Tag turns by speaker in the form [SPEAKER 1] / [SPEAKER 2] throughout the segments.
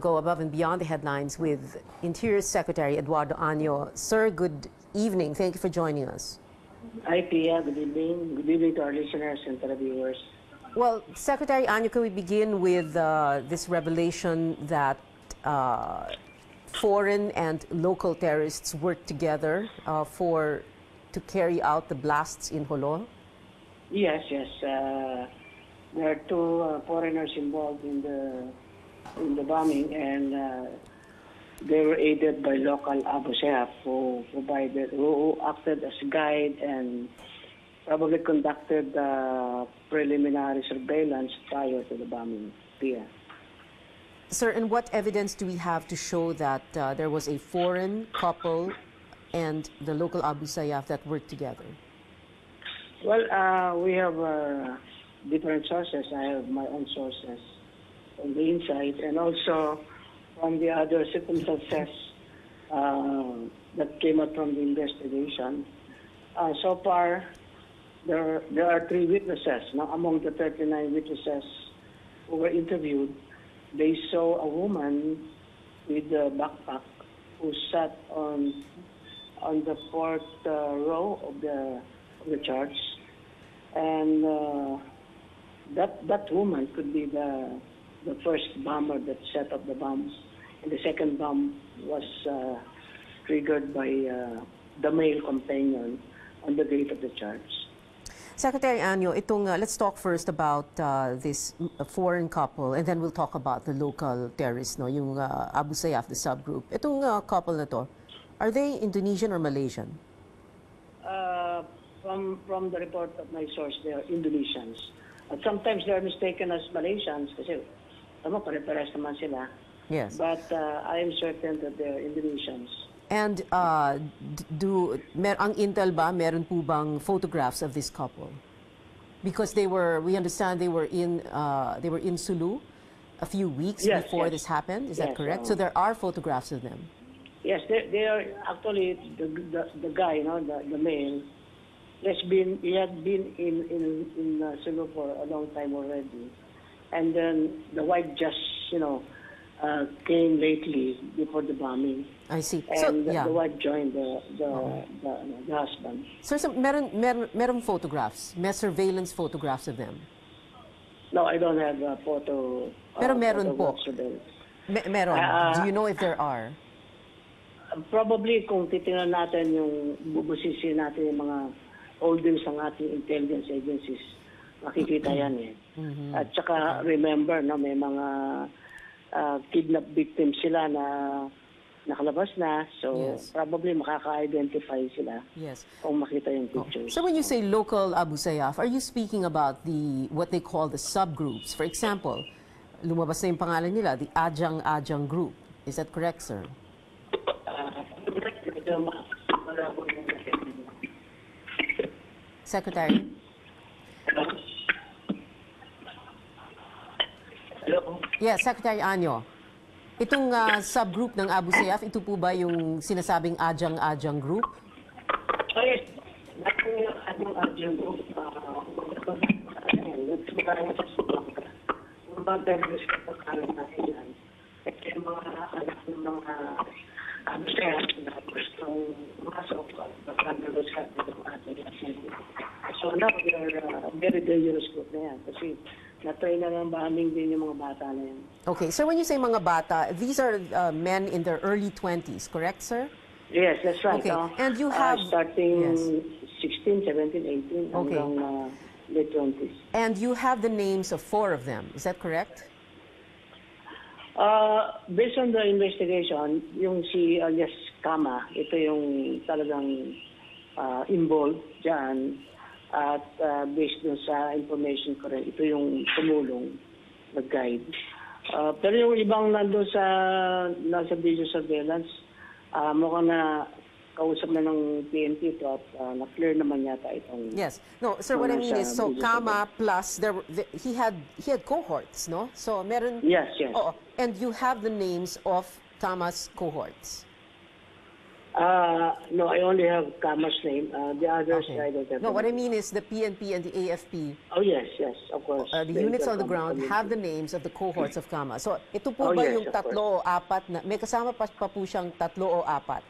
[SPEAKER 1] Go above and beyond the headlines with Interior Secretary Eduardo Año. Sir, good evening. Thank you for joining us.
[SPEAKER 2] Hi, Pia. Good evening. Good evening to our listeners and televiewers.
[SPEAKER 1] Well, Secretary Año, can we begin with this revelation that foreign and local terrorists worked together to carry out the blasts in Jolo?
[SPEAKER 2] Yes. There are two foreigners involved in the bombing, and they were aided by local Abu Sayyaf who acted as guide and probably conducted preliminary surveillance prior to the bombing. Yeah.
[SPEAKER 1] Sir, and what evidence do we have to show that there was a foreign couple and the local Abu Sayyaf that worked together?
[SPEAKER 2] Well, we have different sources. I have my own sources on the inside, and also from the other circumstances that came out from the investigation. So far, there are 3 witnesses. Now, among the 39 witnesses who were interviewed, they saw a woman with a backpack who sat on the 4th row of the church, and that woman could be the first bomber that set up the bombs. And the second bomb was triggered by the male companion on the gate of the church.
[SPEAKER 1] Secretary Año, let's talk first about this foreign couple, and then we'll talk about the local terrorists, no, yung Abu Sayyaf, the subgroup. Itong couple na to, are they Indonesian or Malaysian?
[SPEAKER 2] From the report of my source, they are Indonesians. Sometimes they are mistaken as Malaysians kasi pare-pares naman sila.
[SPEAKER 1] Yes.
[SPEAKER 2] But I am certain that they are Indonesians.
[SPEAKER 1] And ang intel ba, meron po bang photographs of this couple? Because we understand they were in Sulu a few weeks before this happened. Is that correct? So there are photographs of them.
[SPEAKER 2] Yes, they are actually the guy, the male. He had been in Sulu for a long time already, and then the wife just came lately before the bombing.
[SPEAKER 1] I see.
[SPEAKER 2] And the wife joined the husband.
[SPEAKER 1] So meron photographs, may surveillance photographs of them?
[SPEAKER 2] No, I don't have a photo.
[SPEAKER 1] Pero meron po. Meron. Do you know if there are?
[SPEAKER 2] Probably kung titingnan natin yung bubusisi natin yung mga holdings ng ating intelligence agencies, makikita yan eh. At saka remember, may mga kidnap victims sila na nakalabas na, so probably makaka-identify sila kung makita yung pictures.
[SPEAKER 1] So when you say local Abu Sayyaf, are you speaking about what they call the subgroups? For example, lumabas na yung pangalan nila, the Ajang group. Is that correct, sir? Secretary?
[SPEAKER 2] Hello?
[SPEAKER 1] Yes, Secretary Año. Itong subgroup ng Abu Sayyaf, ito po ba yung sinasabing Ajang group?
[SPEAKER 2] Oh, yes. Ajang group. Abu Sayyaf na gustong masok so now they're very dangerous group na yan kasi na-try na ng bombing din yung mga bata na yan.
[SPEAKER 1] Okay, so when you say mga bata, these are men in their early 20s, correct, sir?
[SPEAKER 2] Yes, that's right.
[SPEAKER 1] Okay, and you have...
[SPEAKER 2] starting 16, 17, 18, hanggang late 20s.
[SPEAKER 1] And you have the names of 4 of them, is that correct?
[SPEAKER 2] Based on the investigation, yung si alias Kama, ito yung talagang involved dyan. At based dun sa information ko rin, ito yung tumulong, nag-guide. Pero yung ibang nandun nasa video surveillance, mukhang na kausap na ng PNP ito at na-clear naman yata itong...
[SPEAKER 1] Yes. No, sir, what I mean is, so Kama plus, he had cohorts, no? So meron...
[SPEAKER 2] Yes.
[SPEAKER 1] Oh, and you have the names of Kama's cohorts.
[SPEAKER 2] No, I only have Kama's name. The others,
[SPEAKER 1] Okay.
[SPEAKER 2] I don't have.
[SPEAKER 1] No, what I mean is the PNP and the AFP,
[SPEAKER 2] Oh, yes, of course.
[SPEAKER 1] the units on the
[SPEAKER 2] Intercom
[SPEAKER 1] ground
[SPEAKER 2] community.
[SPEAKER 1] have the names of the cohorts of Kama. So ito po
[SPEAKER 2] Oh,
[SPEAKER 1] ba
[SPEAKER 2] yes,
[SPEAKER 1] yung
[SPEAKER 2] of course.
[SPEAKER 1] tatlo o apat na, may kasama pa po siyang tatlo o apat?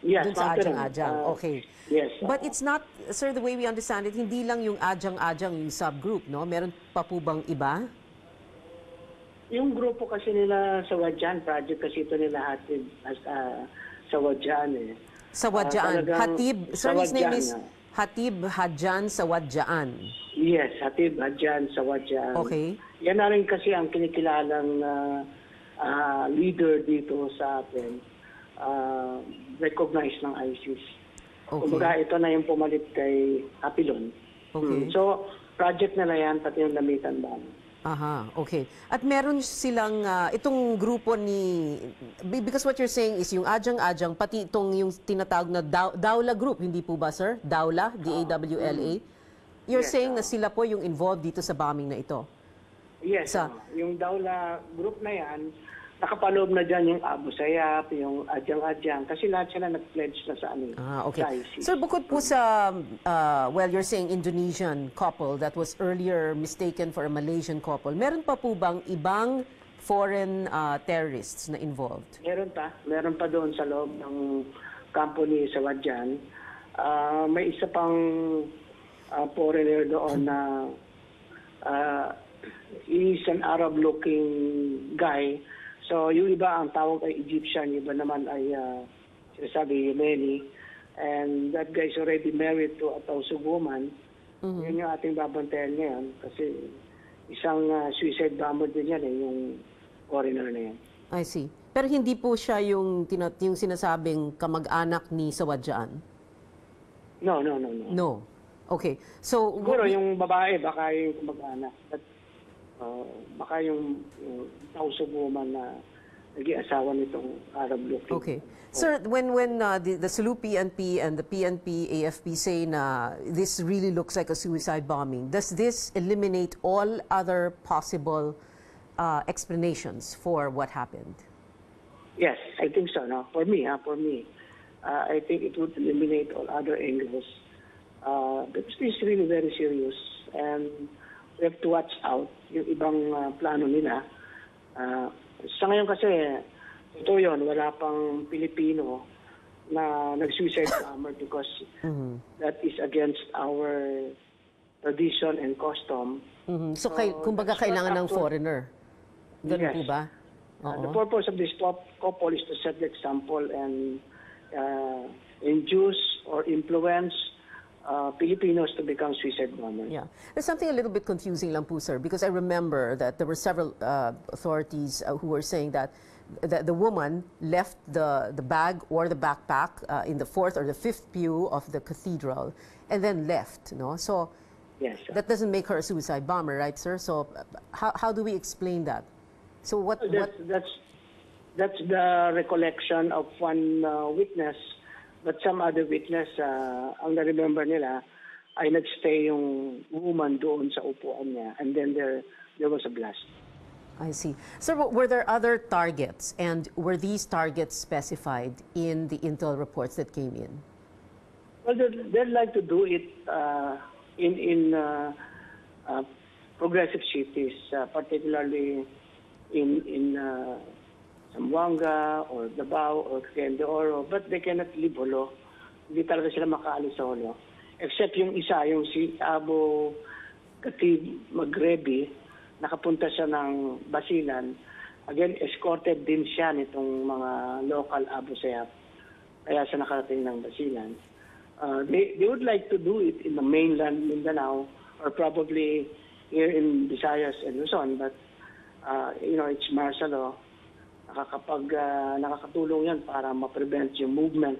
[SPEAKER 2] Yes,
[SPEAKER 1] Dun sa
[SPEAKER 2] mga ganun.
[SPEAKER 1] Ajang-Ajang, okay.
[SPEAKER 2] Yes.
[SPEAKER 1] But it's not, sir, the way we understand it, hindi lang yung Ajang-Ajang yung subgroup, no? Meron pa po bang iba?
[SPEAKER 2] Yung grupo kasi nila sa Wadyan, project kasi ito nila hatid sa Wadyan eh.
[SPEAKER 1] Sa Wadyaan.
[SPEAKER 2] Talagang
[SPEAKER 1] Hatib, sir,
[SPEAKER 2] sa
[SPEAKER 1] his name
[SPEAKER 2] Wadyan,
[SPEAKER 1] is Hatib Hadjan sa Wadyaan.
[SPEAKER 2] Yes, hatid Wadyan sa Wadyan.
[SPEAKER 1] Okay.
[SPEAKER 2] Yan na rin kasi ang kinikilalang leader dito sa atin. Recognized ng ISIS.
[SPEAKER 1] Okay.
[SPEAKER 2] Kumbaga ito na yung pumalit kay Hapilon.
[SPEAKER 1] Okay.
[SPEAKER 2] So, project nila yan, pati yung Lamitan Bang.
[SPEAKER 1] Aha, okay. At meron silang, itong grupo ni, because what you're saying is yung Ajang-Ajang, pati itong yung tinatawag na Dawla Group, hindi po ba, sir? Dawla, D-A-W-L-A. You're
[SPEAKER 2] Yes,
[SPEAKER 1] saying na sila po yung involved dito sa bombing na ito?
[SPEAKER 2] Yes, yung Dawla Group na yan, nakapaloob na dyan yung Abu Sayyaf, yung Ajang-Ajang, kasi lahat sila nag-pledge na sa amin.
[SPEAKER 1] Okay.
[SPEAKER 2] Sa ISIS.
[SPEAKER 1] Sir, bukod po sa, well, you're saying Indonesian couple that was earlier mistaken for a Malaysian couple, meron pa po bang ibang foreign terrorists na involved?
[SPEAKER 2] Meron pa doon sa loob ng company sa Wadyan. May isa pang foreigner doon na is an Arab-looking guy. So, yung iba ang tawag ay Egyptian, yung iba naman ay sinasabi Yemeni. And that guy is already married to a Tausug woman. Yun yung ating babantayan ngayon kasi isang suicide bomber din yan yung foreigner na yan.
[SPEAKER 1] I see. Pero hindi po siya yung sinasabing kamag-anak ni Sawadyaan?
[SPEAKER 2] No.
[SPEAKER 1] No. Okay. So,
[SPEAKER 2] Siguro yung babae, baka yung kumag-anak. Baka yung Tausug woman na nag-iasawa nitong Arab-looking.
[SPEAKER 1] okay. Sir, when the Sulu PNP and the PNP AFP say na this really looks like a suicide bombing, does this eliminate all other possible explanations for what happened?
[SPEAKER 2] Yes, I think so. No? For me, I think it would eliminate all other angles. Because this is really very serious and we have to watch out yung ibang plano nila. Sa ngayon kasi, ito yun, wala pang Pilipino na nag-suicide bomber because that is against our tradition and custom.
[SPEAKER 1] So, kumbaga kailangan ng foreigner. Ganun
[SPEAKER 2] Yes.
[SPEAKER 1] po ba?
[SPEAKER 2] The purpose of this couple is to set the example and induce or influence Filipinos to become suicide bombers.
[SPEAKER 1] Yeah. There's something a little bit confusing lang po, sir, because I remember that there were several authorities who were saying that the woman left the bag or the backpack in the fourth or the fifth pew of the cathedral and then left, no? So
[SPEAKER 2] Yes.
[SPEAKER 1] that doesn't make her a suicide bomber, right, sir? So how do we explain that? So what
[SPEAKER 2] That's the recollection of one witness, but some other witness, ang na-remember nila, ay nagstay yung woman doon sa upuan niya, and then there was a blast.
[SPEAKER 1] I see. Sir, were there other targets, and were these targets specified in the intel reports that came in?
[SPEAKER 2] Well, they'd like to do it in progressive cities, particularly in Zamboanga or Davao or Cagayan de Oro, but they cannot leave Jolo. Hindi talaga sila makaalis sa Jolo. Except yung isa, yung si Abu Katib Magrebi, nakapunta siya ng Basilan. Again, escorted din siya nitong mga local Abu Sayyaf. Kaya siya nakarating ng Basilan. They would like to do it in the mainland Mindanao or probably here in Visayas and Luzon, but it's martial law. Nakakatulong yan para ma-prevent yung movement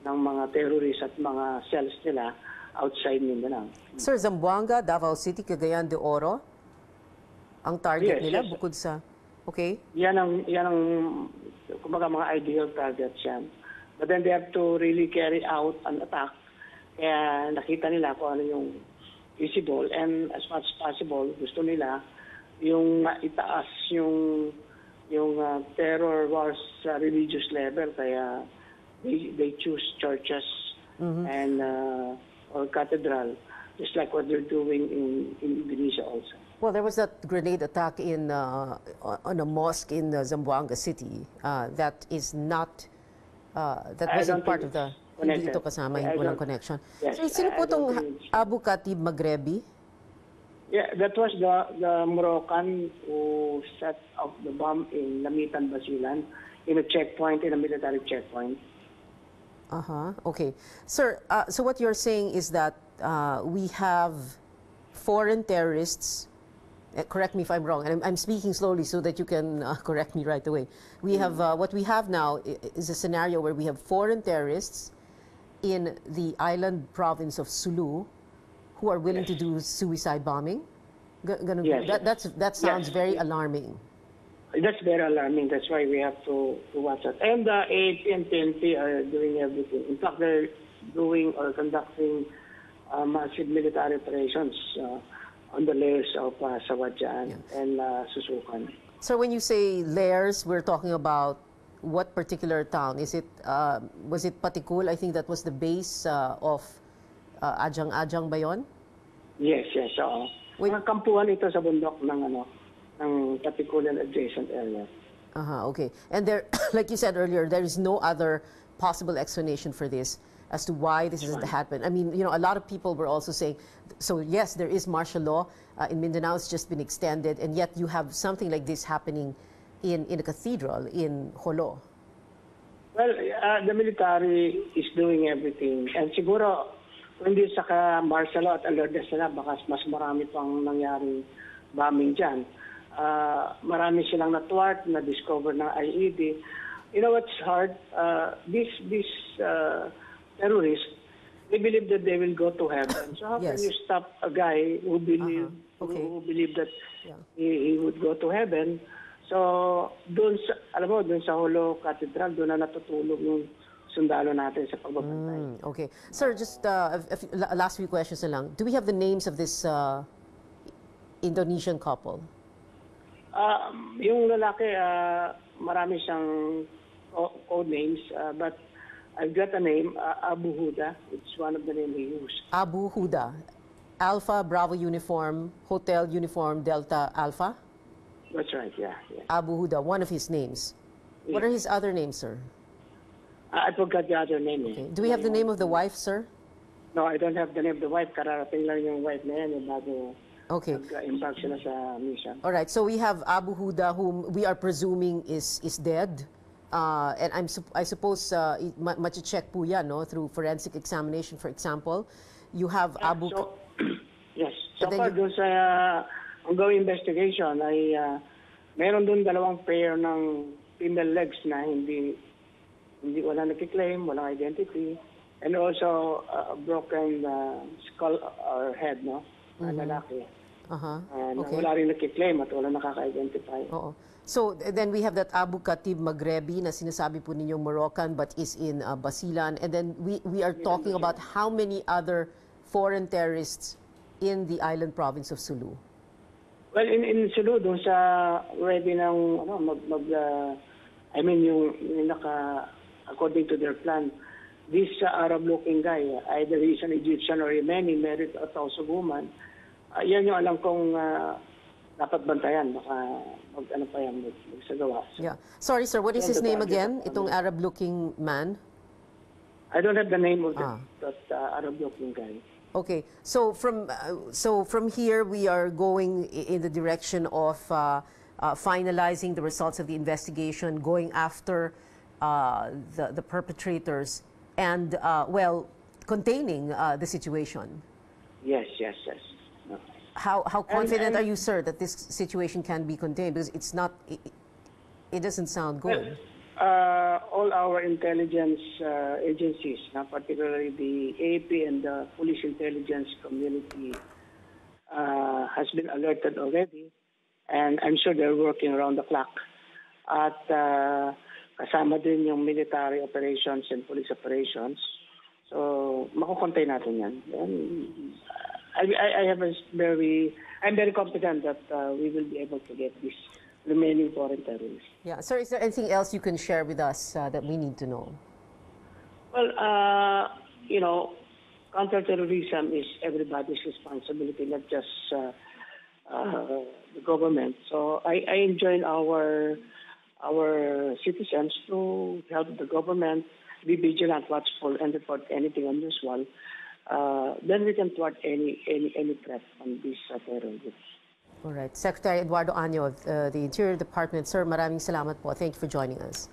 [SPEAKER 2] ng mga terrorists at mga cells nila outside Mindanao.
[SPEAKER 1] Sir, Zamboanga, Davao City, Cagayan de Oro, ang target nila bukod sa... Okay?
[SPEAKER 2] Yan ang kumbaga mga ideal targets yan. But then they have to really carry out an attack. Kaya nakita nila kung ano yung visible and as much as possible gusto nila yung itaas yung terror wars sa religious level. Kaya they choose churches and or cathedral, just like what they're doing in Indonesia also.
[SPEAKER 1] Well, there was that grenade attack in on a mosque in Zamboanga City. That is not that wasn't part of the. Hindi ito kasama, walang connection.
[SPEAKER 2] Yes,
[SPEAKER 1] So, sino po itong Abu Khatib Maghrebi?
[SPEAKER 2] Yeah, that was the Moroccan who set off the bomb in Lamitan, Basilan, in a checkpoint, in a military checkpoint.
[SPEAKER 1] Okay. Sir, so what you're saying is that we have foreign terrorists, correct me if I'm wrong, and I'm speaking slowly so that you can correct me right away. We have, what we have now is a scenario where we have foreign terrorists in the island province of Sulu who are willing to do suicide bombing. That sounds very alarming.
[SPEAKER 2] That's very alarming. That's why we have to watch it. And the AFP and PNP are doing everything. In fact, they're doing or conducting massive military operations on the layers of Sawadjaan and Susukan.
[SPEAKER 1] So when you say layers, we're talking about what particular town? Is it, was it Patikul? I think that was the base of Ajang-Ajang ba yun?
[SPEAKER 2] Yes, yes. Mga kampuhan ito sa bundok ng Patikul and adjacent area.
[SPEAKER 1] Okay. And there, like you said earlier, there is no other possible explanation for this as to why this has happened. I mean, you know, a lot of people were also saying, so yes, there is martial law in Mindanao, it's just been extended, and yet you have something like this happening in a cathedral in Jolo.
[SPEAKER 2] Well, the military is doing everything. And siguro, kung hindi sa martial law at alertness nila, baka mas marami pang nangyari bombing dyan. Marami silang na-thwart, na-discover ng IED. You know what's hard? These terrorists, they believe that they will go to heaven. So how can you stop a guy who believe that he would go to heaven? So doon sa, alam mo, doon sa Jolo Cathedral, doon na natutulog yung sundalo natin sa pagbabantay.
[SPEAKER 1] Okay. Sir, just last few questions na lang. Do we have the names of this Indonesian couple?
[SPEAKER 2] Yung lalaki, marami siyang code names, but I've got a name, Abu Huda. It's one of the names he used.
[SPEAKER 1] Abu Huda. Alpha, Bravo Uniform, Hotel Uniform, Delta Alpha?
[SPEAKER 2] That's right, yeah.
[SPEAKER 1] Abu Huda, one of his names. Yeah. What are his other names, sir?
[SPEAKER 2] I forgot the other name.
[SPEAKER 1] Okay. Do we have the name of the wife, sir?
[SPEAKER 2] No, I don't have the name of the wife. Kararating lang yung wife na yan, bago nag-embark sila sa mission.
[SPEAKER 1] All right, so we have Abu Huda, whom we are presuming is dead. And I suppose machi-check po yan, no? Through forensic examination, for example. You have Abu...
[SPEAKER 2] Yes. So far, doon sa ongoing investigation, ay meron doon dalawang pair ng female legs na hindi wala nakiklaim, walang identity. And also a broken skull or head, no? Lalaki. Wala rin nakiklaim at wala nakaka-identify.
[SPEAKER 1] So then we have that Abu Khatib Maghrebi na sinasabi po ninyong Moroccan but is in Basilan. And then we are talking about how many other foreign terrorists in the island province of Sulu.
[SPEAKER 2] Well, in Sulu, doon sa ready ng, according to their plan, this Arab-looking guy, either he's an Egyptian or Yemeni, married a Tausug woman, yan yung alam kong dapat bantayan, baka magsagawa.
[SPEAKER 1] Yeah. Sorry, sir, what is his name again, itong Arab-looking man?
[SPEAKER 2] I don't have the name of that Arab-looking guy.
[SPEAKER 1] Okay, so from here we are going in the direction of finalizing the results of the investigation, going after the perpetrators, and containing the situation.
[SPEAKER 2] Yes.
[SPEAKER 1] How confident are you, sir, that this situation can be contained? Because it's not, it doesn't sound good.
[SPEAKER 2] All our intelligence agencies, particularly the AAP and the police intelligence community, has been alerted already, and I'm sure they're working around the clock. At kasama din yung military operations and police operations. So makukontay natin yan. I'm very confident that we will be able to get this remaining foreign terrorists.
[SPEAKER 1] Yeah, sir, is there anything else you can share with us that we need to know?
[SPEAKER 2] Well, counterterrorism is everybody's responsibility, not just the government. So I enjoin our citizens to help the government be vigilant, watchful, and report anything unusual. Then we can thwart any threat from these terror groups.
[SPEAKER 1] All right. Secretary Eduardo Año of the Interior Department. Sir, maraming salamat po. Thank you for joining us.